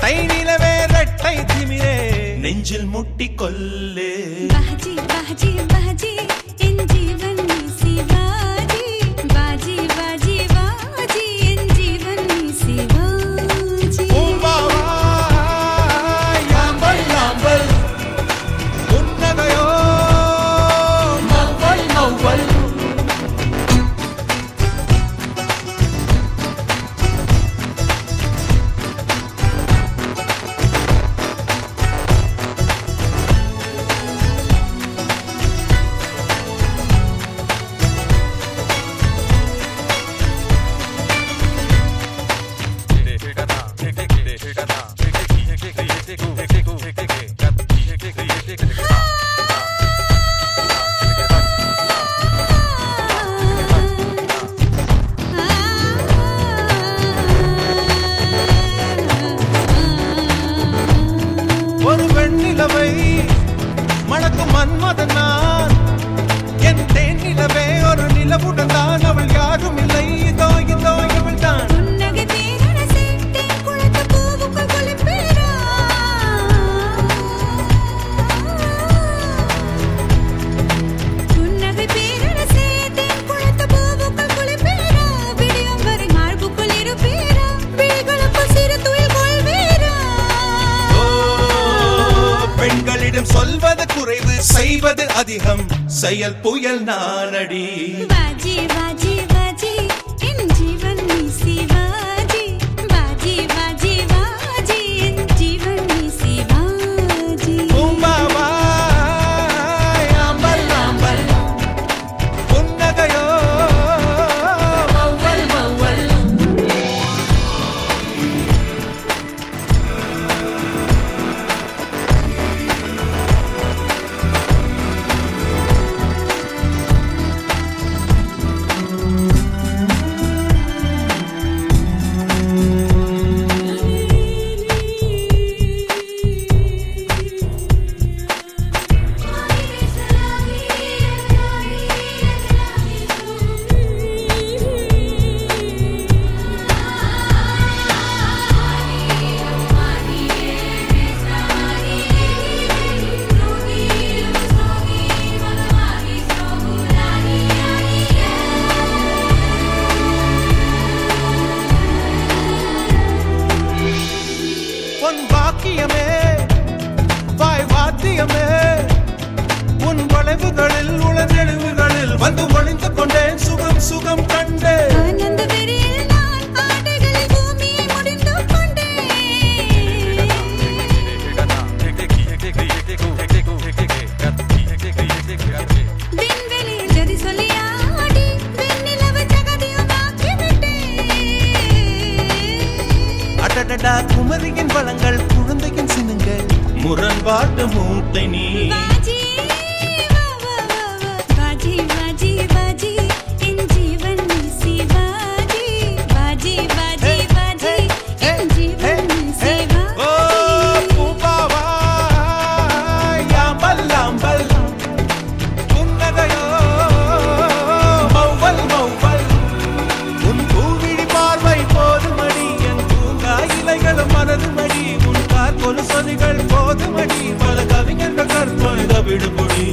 ரெட்டை நிலவே ரெட்டை திமிரே நெஞ்சில் முட்டி கொல்லே बाजी बाजी बाजी इन जीवन में शिवाजी बाजी बाजी बाजी इन जीवन में शिवाजी याम्बल याम्बल उन्नगयो मव्वल मव्वल ஒரு வெண்ணிலவை மணக்கும் மன்மதன் நான் என் தேன் நிலவே ஒரு நிலவுடன் தான் அவள் யாரும் இல்லை இதோ இதோ இவள் தான் உன்னகை பேரன சேட்டை குளத்து பூவுக்குள் குளிப்பேரா உன்னகை பேரன சேட்டை குளத்து பூவுக்குள் குளிப்பேரா விடியும் வரை மார்புக்குள் இருப்பேரா விழிகளுக்குள் சிறு துயில் கொள்வேரா பெண்களிடம் சொல்வது குறைவு செய்வது அதிகம் செயல் புயல் நானடி बाजी बाजी बाजी इन जीवन में शिवाजी बाजी बाजी बाजी इन जीवन में शिवाजी பூம்பாவா யாம்பல் யாம்பல் உன்னகையோ மவ்வல் மவ்வல் உன் வாக்கியமே வாய் வாத்தியமே உன் வளைவுகளில் உளநெழுவுகளில் வந்து ஒளிந்து கொண்டேன் சுகம் சுகம் கண்டேன் ஆனந்த வெறியில் நான் ஆடைகளில் பூமியை முடிந்து கொண்டேன் விண்வெளியில் ஜதி சொல்லி ஆடி வெண்ணிலவு ஜகதியும் ஆக்கிவிட்டேன் அடடடா குமரியின் வளங்கள் குழந்தையின் சினுங்கள் முரண்பாட்டு மூட்டை நீ बाजी वा वा वा वा बाजी बाजी बाजी इन जीवन में शिवाजी बाजी बाजी बाजी इन जीवन में ஓ शिवाजी பூம்பாவா யாம்பல் யாம்பல் உன்னகையோ மவ்வல் மவ்வல் உன் பூவிழி பார்வை போதுமடி என் பூங்கா இலைகளும் மனதுமடி உன் கார் கொலு சொதிகள் போதுமடி பல கவிஞர்கள் கற்பனை விடுபடி